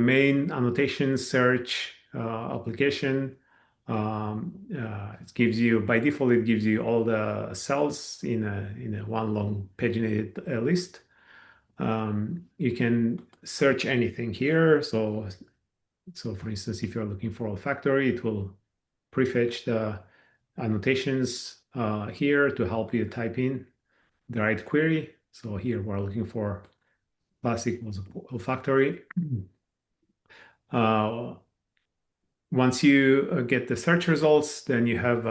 main annotation search application. It gives you, by default, it gives you all the cells in a one long paginated list. You can search anything here. So for instance, if you're looking for olfactory, it will prefetch the annotations here to help you type in the right query. So here we're looking for plus equals olfactory. Once you get the search results, then you have,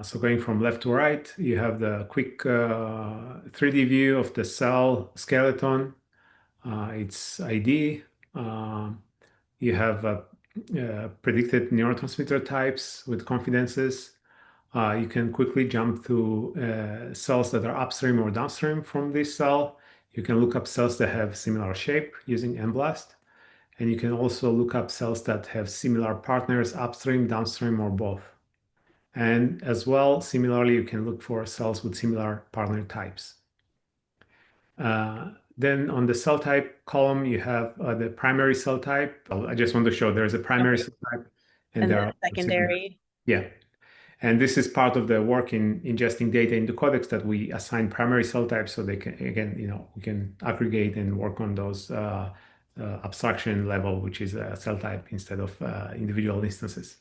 so going from left to right, you have the quick 3D view of the cell skeleton, its ID. You have predicted neurotransmitter types with confidences. You can quickly jump to cells that are upstream or downstream from this cell. You can look up cells that have similar shape using MBLAST. And you can also look up cells that have similar partners upstream, downstream, or both. And as well, similarly, you can look for cells with similar partner types. Then on the cell type column, you have the primary cell type. I just want to show there's a primary cell type and there are secondary. Yeah. And this is part of the work in ingesting data into Codex that we assign primary cell types so they can, again, we can aggregate and work on those abstraction level, which is a cell type instead of individual instances.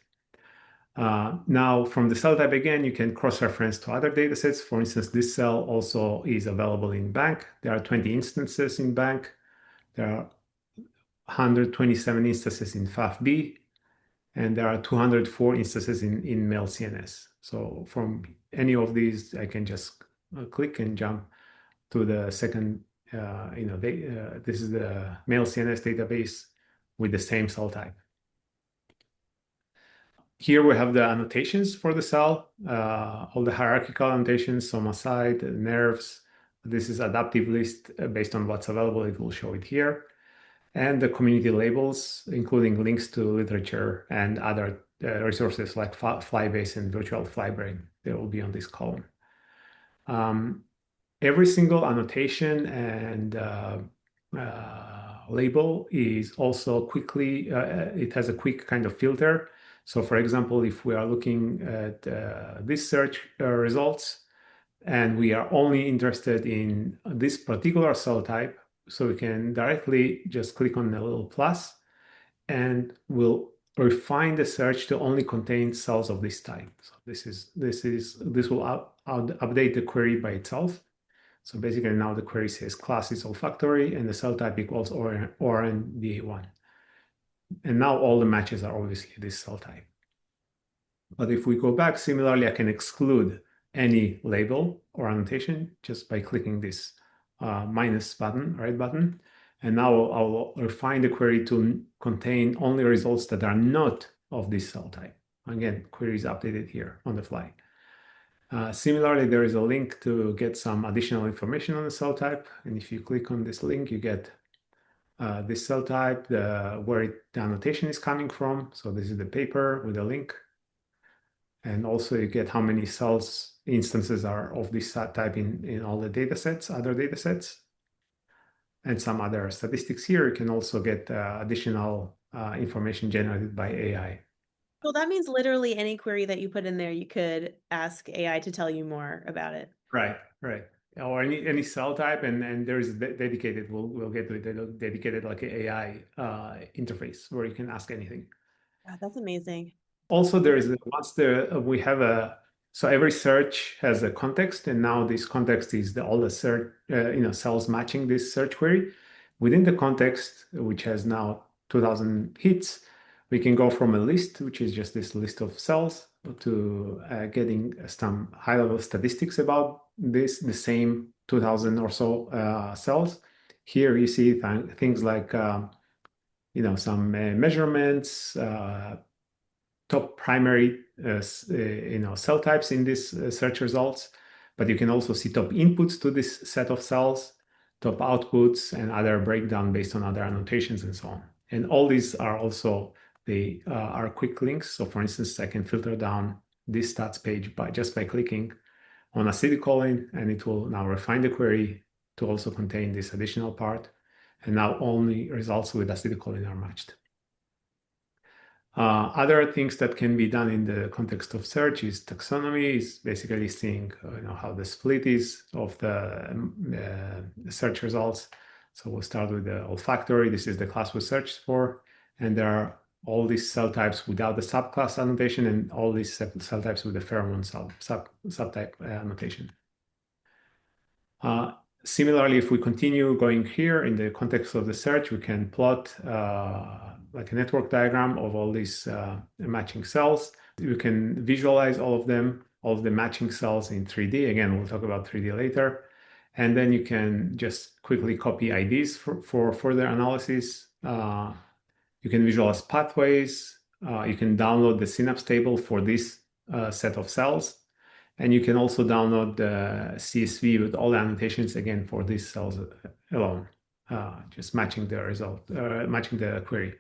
Now, from the cell type, again, you can cross-reference to other datasets. For instance, this cell also is available in Bank. There are 20 instances in Bank. There are 127 instances in FAFB, and there are 204 instances in Mail CNS. So from any of these, I can just click and jump to the second, this is the Mail CNS database with the same cell type. Here we have the annotations for the cell, all the hierarchical annotations, soma site, nerves. This is adaptive list based on what's available. It will show it here. And the community labels, including links to literature and other resources like Flybase and Virtual Flybrain. They will be on this column. Every single annotation and label is also quickly, it has a quick kind of filter. So for example, if we are looking at this search results and we are only interested in this particular cell type, so we can directly just click on the little plus and we'll refine the search to only contain cells of this type. So this will update the query by itself. So basically now the query says class is olfactory and the cell type equals ORNDA1. And now all the matches are obviously this cell type. But if we go back, similarly, I can exclude any label or annotation just by clicking this minus button, right button. And now I'll refine the query to contain only results that are not of this cell type. Again, query is updated here on the fly. Similarly, there is a link to get some additional information on the cell type. And if you click on this link, you get this cell type, where the annotation is coming from. So this is the paper with a link. And also you get how many cells instances are of this type in all the datasets, other datasets, and some other statistics here. You can also get additional information generated by AI. Well, that means literally any query that you put in there, you could ask AI to tell you more about it. Right. Or any cell type, and there's dedicated. We'll get to it. Dedicated like an AI interface where you can ask anything. God, that's amazing. Also, there is we have so every search has a context, and now this context is all the search cells matching this search query. Within the context, which has now 2,000 hits, we can go from a list, which is just this list of cells, to getting some high-level statistics about the same 2,000 or so cells. Here you see things like some measurements, top primary cell types in this search results, but you can also see top inputs to this set of cells, top outputs, and other breakdown based on other annotations and so on. And all these are also are quick links. So for instance, I can filter down this stats page just by clicking on acetylcholine, and it will now refine the query to also contain this additional part. and now only results with acetylcholine are matched. Other things that can be done in the context of search is taxonomy, is basically seeing how the split is of the search results. So we'll start with the olfactory. This is the class we searched for, and there are all these cell types without the subclass annotation and all these cell types with the pheromone subtype annotation. Similarly, if we continue going here in the context of the search, we can plot like a network diagram of all these matching cells. You can visualize all of them, all of the matching cells in 3D. Again, we'll talk about 3D later. And then you can just quickly copy IDs for further analysis. You can visualize pathways. You can download the synapse table for this set of cells. And you can also download the CSV with all the annotations, again, for these cells alone, just matching the result, matching the query.